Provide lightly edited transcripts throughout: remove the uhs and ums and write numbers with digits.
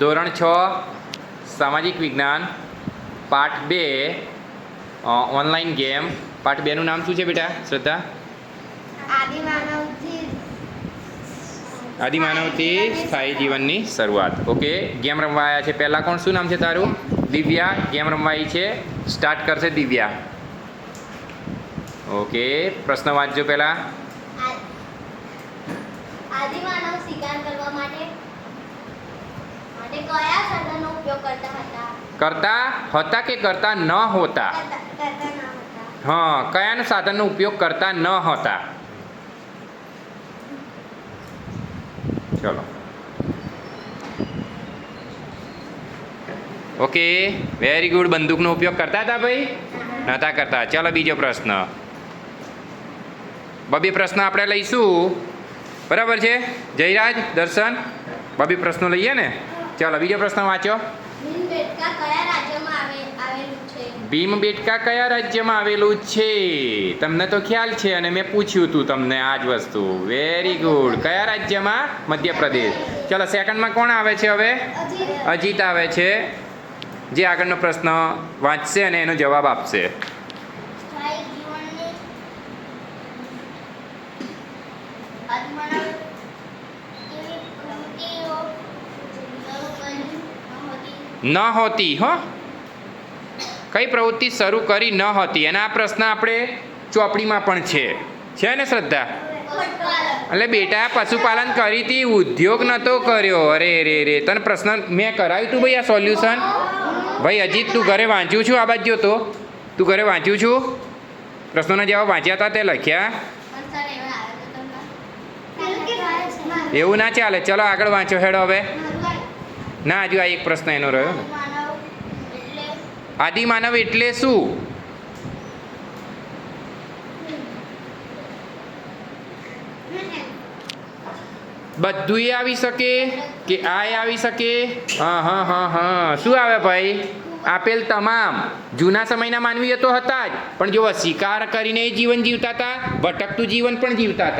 ધોરણ 6 સામાજિક વિજ્ઞાન પાઠ 2 ઓનલાઈન ગેમ પાઠ 2 નું નામ શું છે બેટા શ્રદ્ધા? આદિમાનવથી સ્થાયી જીવનની શરૂઆત. ઓકે, ગેમ રમવા આવ્યા છે. પહેલાં કોણ, શું નામ છે તારું? દિવ્યા. ગેમ રમવા આવી છે. સ્ટાર્ટ કરશે દિવ્યા. ઓકે, પ્રશ્ન વાંચજો પહેલા. આદિમાનવ શિકાર કરવા માટે કયા સાધનનો ઉપયોગ કરતા હતા? કરતા હતા કે કરતા ન હોતા? હા, કયાના સાધનનો ઉપયોગ કરતા ન હતા? ચલો. Okay, very good. બંદૂકનો ઉપયોગ કરતા હતા ભાઈ? નહોતા કરતા. ચાલો બીજો પ્રશ્ન. બબે પ્રશ્ન આપણે લઈશું, બરાબર છે? જયરાજ, દર્શન, બબે પ્રશ્નો લઈએ ને. ચાલો બીજો પ્રશ્ન વાંચો. ભીમબેટકા કયા રાજ્યમાં આવેલું છે? તમને તો ખ્યાલ છે અને મેં પૂછ્યું હતું તમને આ જ વસ્તુ. Very good. કયા રાજ્યમાં? મધ્યપ્રદેશ. ચલો સેકન્ડમાં કોણ આવે છે હવે? અજીત આવે છે, જે આગળનો પ્રશ્ન વાંચશે અને એનો જવાબ આપશે. ન હોતી. હો, કઈ પ્રવૃત્તિ શરૂ કરી ન હતી? એના આ પ્રશ્ન આપણે ચોપડીમાં પણ છે ને શ્રદ્ધા? એટલે બેટા પશુપાલન કરી હતી, ઉદ્યોગ નહોતો કર્યો. અરે રે રે, તને પ્રશ્ન મેં કરાવ્યું તું ભાઈ આ સોલ્યુશન? ભાઈ અજીત, તું ઘરે વાંચ્યું છું? આ બાજુ તો તું ઘરે વાંચ્યું છું? પ્રશ્નોના જવાબ વાંચ્યા હતા તે લખ્યા? એવું ના ચાલે. ચલો આગળ વાંચો હેડો હવે. ના, હજુ આ એક પ્રશ્ન એનો રહ્યો ને. આદિમાનવ એટલે શું? બધું આવી શકે કે આ આવી શકે? હા હા હા હા, શું આવે ભાઈ? આપેલ તમામ. જૂના સમયના માનવીઓ તો હતા જ, પણ જો શિકાર કરીને જીવન જીવતા હતા, ભટકતું જીવન પણ જીવતા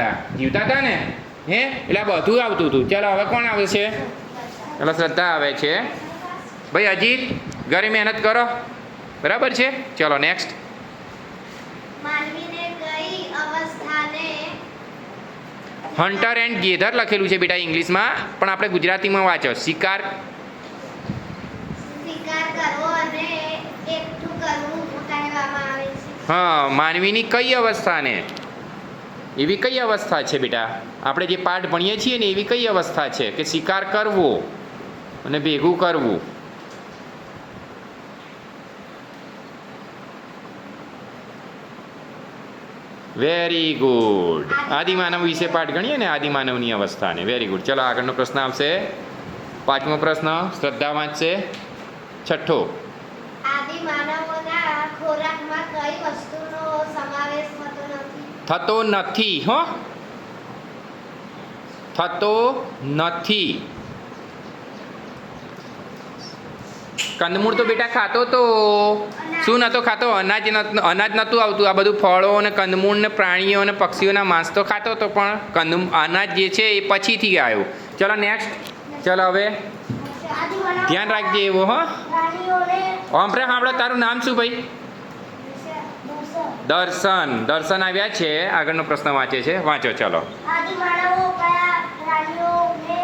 હતા ને. હે, એટલે આ બધું આવતું હતું. ચાલો હવે કોણ આવે છે? ચાલો શ્રદ્ધા આવે છે. ભાઈ અજીત, ઘરે મહેનત કરો, બરાબર છે? ચલો નેક્સ્ટ. હન્ટર એન્ડ ગેધર લખેલું છે બેટા ઇંગ્લિશમાં, પણ આપણે ગુજરાતીમાં વાંચો. શિકાર કરવો અને એકઠું કરવું કહેવામાં આવે છે. હા, માનવીની કઈ અવસ્થાને? એવી કઈ અવસ્થા છે બેટા? આપણે જે પાઠ ભણીએ છીએ ને એવી કઈ અવસ્થા છે કે શિકાર કરવો અને ભેગું કરવું? Very good. આદિમાનવ વિશે પાઠ ગણીએ ને, આદિમાનવની અવસ્થાને. Very good. ચલો આગળનો પ્રશ્ન આવશે. પાંચમો પ્રશ્ન શ્રદ્ધા વાંચશે. છઠ્ઠો. આદિમાનવોના ખોરાકમાં કઈ વસ્તુનો સમાવેશ થતો નથી? હો, થતો નથી. કંદમૂળ તો બેટા ખાતો તો. શું નતો ખાતો? અનાજ નહોતું આવતું. આ બધું ફળો અને કંદમૂળ ને પ્રાણીઓ અને પક્ષીઓના માંસ તો ખાતો હતો, પણ અનાજ જે છે એ પછીથી આવ્યું. ચલો નેક્સ્ટ. ચલો હવે ધ્યાન રાખજે એવો. હો, સાંભળો. તારું નામ શું ભાઈ? દર્શન. દર્શન આવ્યા છે. આગળનો પ્રશ્ન વાંચે છે. વાંચો. ચલો. આદિમાનવો કયા પ્રાણીઓને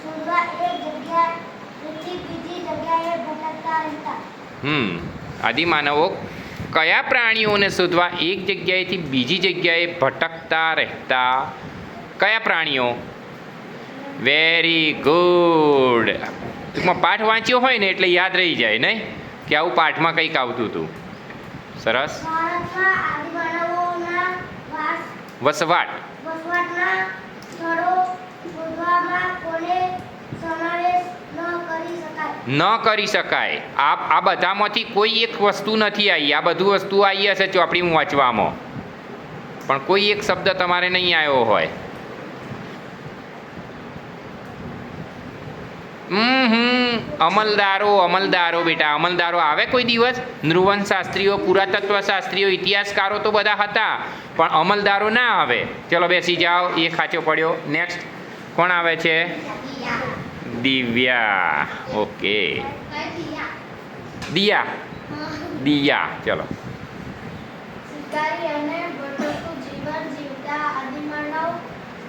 શોધવા એક જગ્યાએથી બીજી જગ્યાએ ભટકતા રહેતા? આદિમાનવો કયા પ્રાણીઓને શોધવા એક જગ્યાએથી બીજી જગ્યાએ ભટકતા રહેતા? કયા પ્રાણીઓ? Very good. ટૂંકમાં પાઠ વાંચ્યો હોય ને એટલે યાદ રહી જાય નહીં કે આવું પાઠમાં કંઈક આવતું હતું. સરસ. વસવાટના સ્થળો શોધવામાં કોને સમાવેશ ન કરી શકાય? આ બધામાંથી કોઈ એક વસ્તુ નથી આવી. આ બધું વસ્તુ આવી હશે ચોપડીમાં વાંચવામાં, પણ કોઈ એક શબ્દ તમારે નહીં આવ્યો હોય. અમલદારો બેટા. અમલદારો આવે કોઈ દિવસ? નૃવંશ શાસ્ત્રીઓ, પુરાતત્વ શાસ્ત્રીઓ, ઇતિહાસકારો તો બધા હતા, પણ અમલદારો ના આવે. ચલો બેસી જાઓ. એ ખાચો પડ્યો. નેક્સ્ટ કોણ આવે છે? દિવ્યા. ઓકે. કઈ દિયા? દિયા. હા. દિયા. ચલો. શિકારી અને ભટકતું જીવન જીવતા આદિમાનવ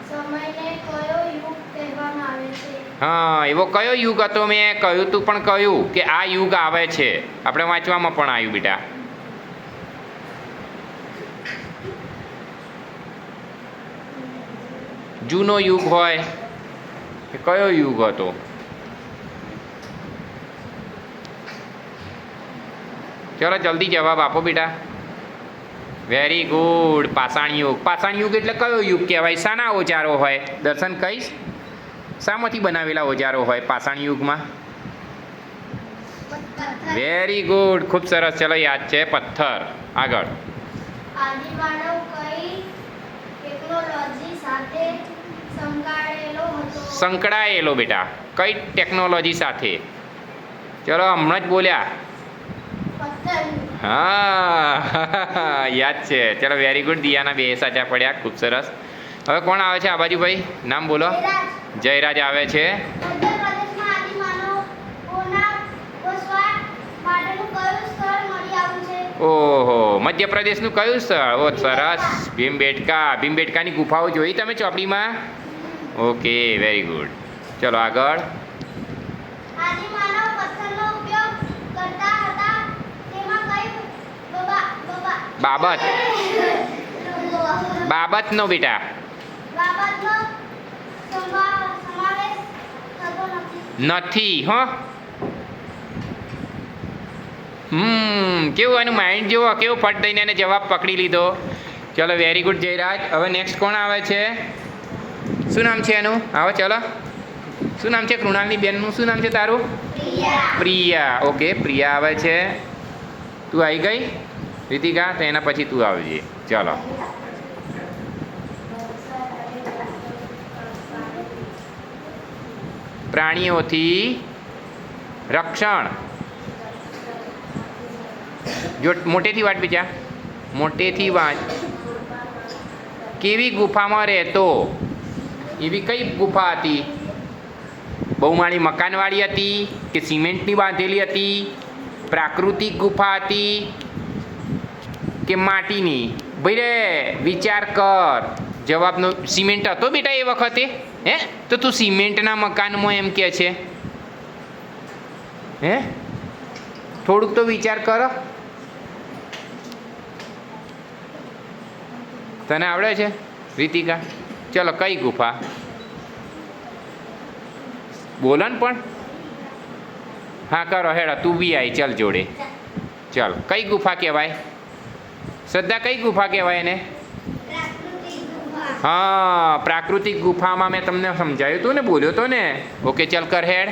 સમયને કયો યુગ કહેવામાં આવે છે? હા, એવો કયો યુગ હતો? મેં કહ્યું તું, પણ કહ્યું કે આ યુગ આવે છે. આપણે વાંચવામાં પણ આવ્યું બેટા. જૂનો યુગ હોય કે કયો યુગ હતો? ચલો જલ્દી જવાબ આપો બેટા. Very good. પાષાણ યુગ. પાષાણ યુગ એટલે કયો યુગ કહેવાય? શાના ઓજારો હોય? દર્શન કહીશ. શામાંથી બનાવેલા ઓજારો હોય પાષાણ યુગમાં? પથ્થર. Very good. ખૂબ સરસ. ચલો યાદ છે. પથ્થર. આગળ. આદિમાનવ કઈ ટેકનોલોજી સાથે સંકળાયેલો હતો? સંકળાયેલો બેટા. કઈ ટેકનોલોજી સાથે? ચલો હમણાં જ બોલ્યા. પથ્થર. હા યાદ છે. ચલો વેરી ગુડ. દિયાના બે સાચા પડ્યા. ખૂબ સરસ. હવે કોણ આવે છે આ બાજુ ભાઈ? નામ બોલો. જયરાજ આવે છે. મધ્યપ્રદેશમાં આદિમાનવોના વસવાટ માટેનું કયું સ્થળ મળી આવ્યું છે? ઓહો, મધ્યપ્રદેશનું કયું સ્થળ? ઓ સરસ. ભીમબેટકા. ભીમબેટકાની ગુફાઓ જોઈ તમે ચોપડીમાં? Okay very good. ચલો આગળ. આદિમાનવ પથ્થરનો ઉપયોગ કરતા હતા તેમાં કઈ બાબત. બાબતનો બેટા. બાબતનો સમાવેશ થતો નથી. નથી. હો. કેવું એનું માઇન્ડ જુઓ, કેવું ફટ દઈને એને જવાબ પકડી લીધો. ચલો વેરી ગુડ જયરાજ. હવે નેક્સ્ટ કોણ આવે છે? શું નામ છે એનું? આવો ચલો. શું નામ છે કૃણાલની બેનનું? શું નામ છે તારું? પ્રિયા. ઓકે પ્રિયા આવે છે. તું આવી ગઈ રીતિકા? તો એના પછી તું આવજે. ચલો. પ્રાણીઓથી રક્ષણ. જો મોટેથી વાંચ બીજા. મોટેથી વાંચ. કેવી ગુફામાં રહેતો? એવી કઈ ગુફા હતી? બહુમાળી મકાનવાળી હતી કે સિમેન્ટની બાંધેલી હતી? પ્રાકૃતિક ગુફા હતી કે માટીની? ભાઈ રે વિચાર કર. જવાબનો સિમેન્ટ હતો બેટા એ વખતે? હે તો તું સિમેન્ટના મકાનમાં એમ કે છે? હે થોડુંક તો વિચાર કરો. તને આવડે છે રીતિકા? ચલો કઈ ગુફા? બોલો ને પણ. હા કરો હેડા. તું બી આવી ચાલ જોડે. ચાલ કઈ ગુફા કહેવાય? શ્રદ્ધા કઈ ગુફા કહેવાય એને? પ્રાકૃતિક ગુફા. હા પ્રાકૃતિક ગુફામાં મેં તમને સમજાયું હતું ને, બોલ્યો તો ને. ઓકે ચાલ કર હેડ.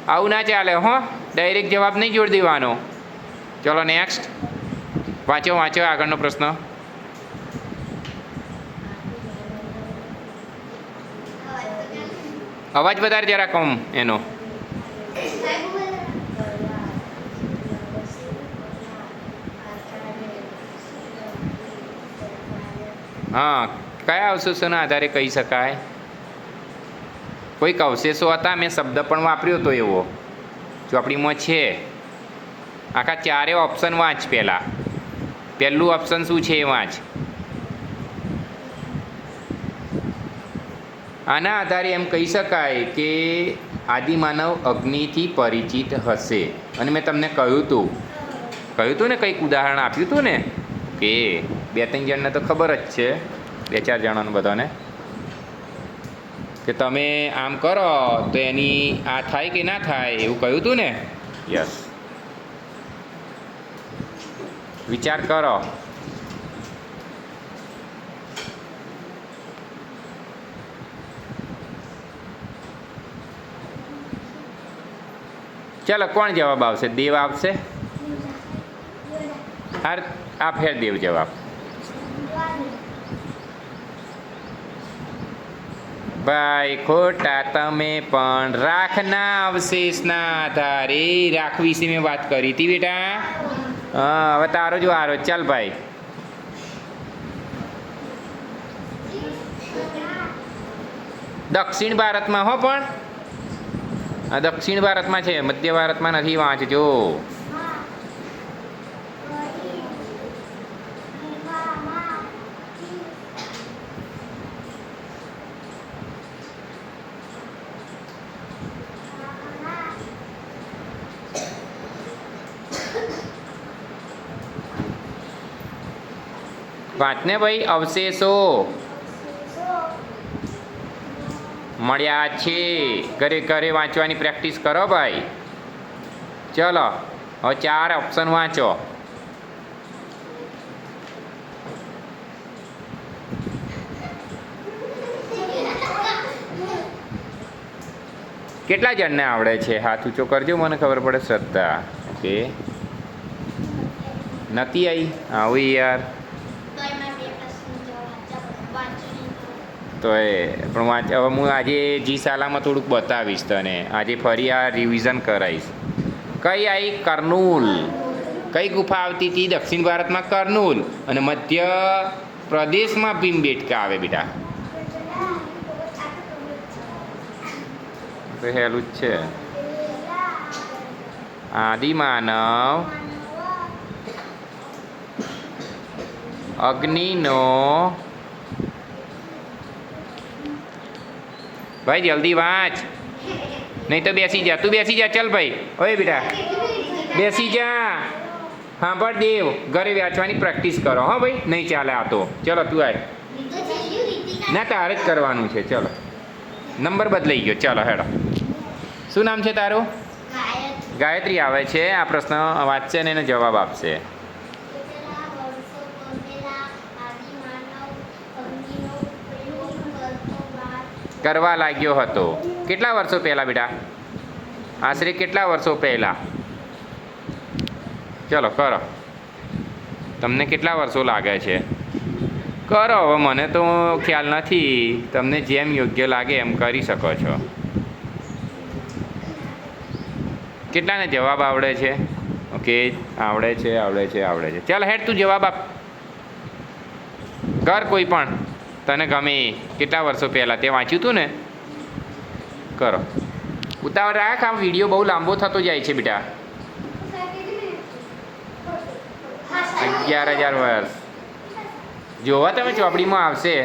આવું ના ચાલે હો. ડાયરેક્ટ જવાબ નહીં જોડી દેવાનો. ચલો નેક્સ્ટ. વાંચો વાંચો આગળનો પ્રશ્ન. અવાજ વધારે જરા કમ એનો. હા કયા અવશેષોના આધારે કહી શકાય? કોઈક અવશેષો હતા. મેં શબ્દ પણ વાપર્યો હતો એવો ચોપડીમાં છે. આખા ચારે ઓપ્શન વાંચ પહેલાં. પહેલું ઓપ્શન શું છે એ વાંચ. આના આધારે એમ કહી શકાય કે આદિમાનવ અગ્નિથી પરિચિત હશે. અને મેં તમને કહ્યું હતું ને, કંઈક ઉદાહરણ આપ્યું હતું ને કે 2-3 જણને તો ખબર જ છે, 2-4 જણાને બધાને, કે તમે આમ કરો તો એની આ થાય કે ના થાય એવું કહ્યું હતું ને. યસ વિચાર કરો. ચાલો કોણ જવાબ આવશે? દેવ આવશે? હાર આ ફેર દેવ જવાબ. ભાઈ ખોટા તમે પણ. રાખના અવશેષના આધારે. રાખ વિશે મેં વાત કરી હતી બેટા. હા હવે તારો જો આરો. ચાલ ભાઈ. દક્ષિણ ભારતમાં હો પણ આ દક્ષિણ ભારતમાં છે, મધ્ય ભારતમાં નથી, વાંચજો. વાંચને ભાઈ. અવશેષો મળ્યા છે. ઘરે ઘરે વાંચવાની પ્રેક્ટિસ કરો ભાઈ. ચલો હવે 4 ઓપ્શન વાંચો. કેટલા જણને આવડે છે? હાથ ઊંચો કરજો, મને ખબર પડે. શ્રદ્ધા. ઓકે, નથી આવી? આવું યાર. તો એ પણ વાંચ. હવે હું આજે જી શાલામાં થોડુંક બતાવીશ તને. આજે ફરી આ રિવિઝન કરાવીશ. કઈ આવી? કર્નૂલ. કઈ ગુફા આવતી હતી? દક્ષિણ ભારતમાં કર્નૂલ, અને મધ્ય પ્રદેશમાં ભીમબેટકા આવે બેટા. તો હેલું જ છે. આદિમાનવ અગ્નિનો. ભાઈ જલ્દી વાંચ, નહીં તો બેસી જા. તું બેસી જા. ચાલ ભાઈ. ઓય બેટા બેસી જા. સાંભળ દેવ, ઘરે વાંચવાની પ્રેક્ટિસ કરો હા ભાઈ. નહીં ચાલે આ તો. ચલો તું આય. ના, તારે જ કરવાનું છે. ચલો, નંબર બદલાઈ ગયો. ચાલો હેડો. શું નામ છે તારું? ગાયત્રી આવે છે. આ પ્રશ્ન વાંચશે ને એને જવાબ આપશે. કરવા લાગ્યો હતો. કેટલા વર્ષો પહેલાં બેટા? આશરે કેટલા વર્ષો પહેલાં? ચલો કરો. તમને કેટલા વર્ષો લાગે છે? કરો. હવે મને તો ખ્યાલ નથી. તમને જેમ યોગ્ય લાગે એમ કરી શકો છો. કેટલાને જવાબ આવડે છે? ઓકે, આવડે છે, આવડે છે, આવડે છે. ચાલ હેડ, તું જવાબ આપ. કર કોઈ પણ તને ગમે. કેટલા વર્ષો પહેલાં તે વાંચ્યું હતું ને? કરો. ઉતાવળ રાખ. આ વિડીયો બહુ લાંબો થતો જાય છે બેટા. 11,000 વર્ષ. જોવા તમે ચોપડીમાં આવશે.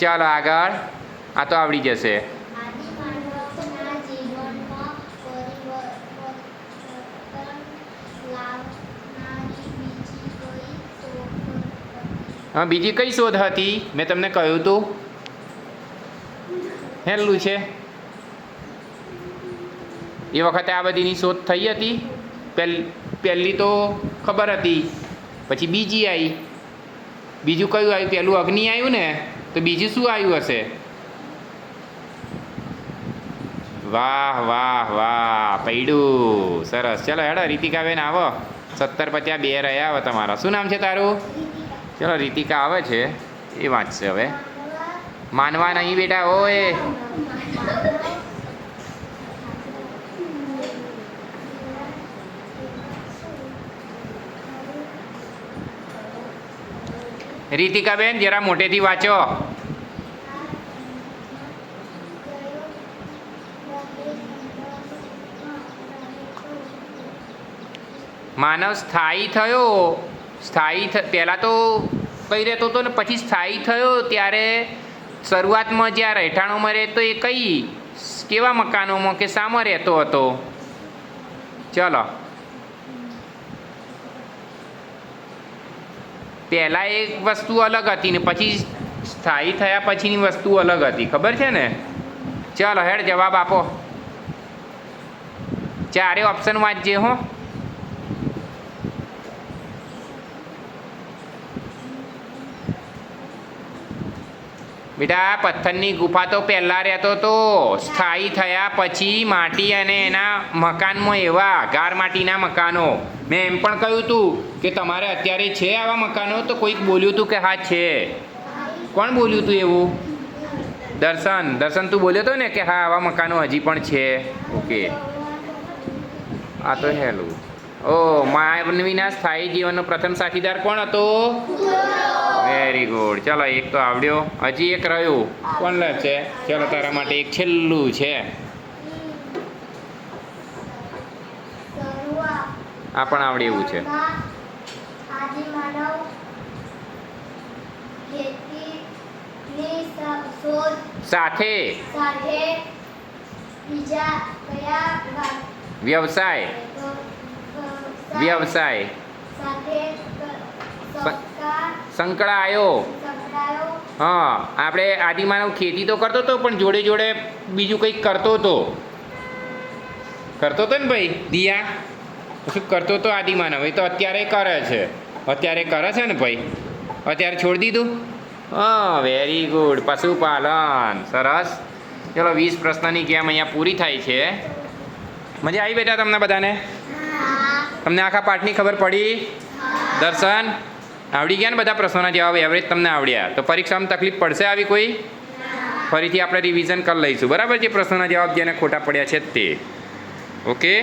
ચાલો આગળ. આ તો આવડી જશે. હા, બીજી કઈ શોધ હતી? મેં તમને કહ્યું હતું. હેલું છે. એ વખતે આ બધીની શોધ થઈ હતી. પહેલી તો ખબર હતી, પછી બીજી આવી. બીજું કયું આવ્યું? પહેલું અગ્નિ આવ્યું ને, તો બીજું શું આવ્યું હશે? વાહ વાહ વાહ, પૈડું. સરસ. ચલો હેડો રીતિકાબેન આવો. 70-50 રહ્યા હવે તમારા. શું નામ છે તારું? ચલો રીતિકા આવે છે, એ વાંચશે હવે. માનવા નહીં બેટા. ઓય રીતિકાબેન જરા મોટેથી વાંચો. માનવ સ્થાયી થયો. પહેલાં તો કઈ રહેતો હતો ને પછી સ્થાયી થયો. ત્યારે શરૂઆતમાં જ્યાં રહેઠાણોમાં રહેતો એ કેવા મકાનોમાં કે શામાં રહેતો હતો? ચલો, પહેલાં એક વસ્તુ અલગ હતી ને પછી સ્થાયી થયા પછીની વસ્તુ અલગ હતી. ખબર છે ને? ચાલો હેડ જવાબ આપો. 4 ઓપ્શન વાંચજે હો. બેટા પથ્થરની ગુફા તો પહેલાં રહેતો હતો. સ્થાયી થયા પછી માટી અને એના મકાનમાં, એવા ગાર માટીના મકાનો. મેં એમ પણ કહ્યું હતું કે તમારે અત્યારે છે આવા મકાનો? તો કોઈક બોલ્યું હતું કે હા છે. કોણ બોલ્યું હતું એવું? દર્શન તું બોલ્યો હતો ને કે હા આવા મકાનો હજી પણ છે. ઓકે, આ તો હેલું. ઓ, માનવીના સ્થાયી જીવનનો પ્રથમ સાથીદાર કોણ હતો? Very good. ચલો એક તો આવડ્યો. હજી એક રહ્યું. કોણ લે છે? ચલો તારા માટે એક છેલ્લું છે. આ પણ આવડે એવું છે. આદિમાનવ ખેતીની શોધ સાથે સાથે બીજા કયા વ્યવસાય વ્યવસાય સાથે સંકળાયો. સંકળાયો. હા, આપણે આદિમાનવ ખેતી તો કરતો હતો પણ જોડે જોડે બીજું કંઈક કરતો હતો ને ભાઈ દિયા? શું કરતો હતો આદિમાનવ? એ તો અત્યારે કરે છે ને ભાઈ? અત્યારે છોડી દીધું? હા, વેરી ગુડ. પશુપાલન. સરસ. ચલો 20 પ્રશ્નની ગેમ અહીંયા પૂરી થાય છે. મજા આવી બેટા તમને બધાને? તમને આખા પાઠની ખબર પડી? દર્શન આવડી ગયા ને બધા પ્રશ્નોના જવાબ એવરેજ તમને આવડ્યા? તો પરીક્ષામાં તકલીફ પડશે આવી કોઈ? ફરીથી આપણે રિવિઝન કરી લઈશું, બરાબર? જે પ્રશ્નોના જવાબ જેને ખોટા પડ્યા છે તે. ઓકે.